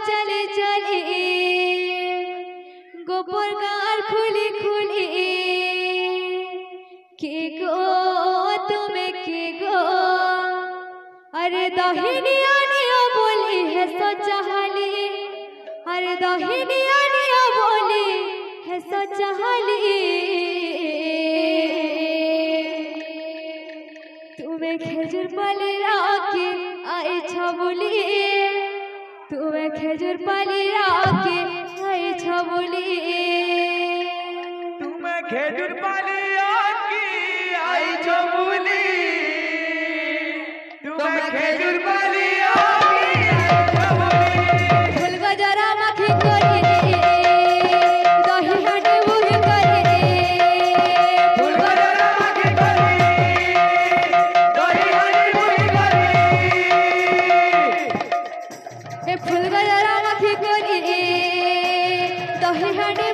चले चले गोपर गार खुली खुली के गो तुम्हें के गो अरे दहिनी आनिया बोली है सोचहाली अरे दहिनी आनिया बोली है सोचहाली तुम्हें खेजूर पाली राके आई छबुली तुम्हें खेजूर पाली राके आई छबुली तुम्हें खेजूर पाली राके आई छबुली तुम्हें खेजूर पाली फुल गजरा मखी करी दही हांडी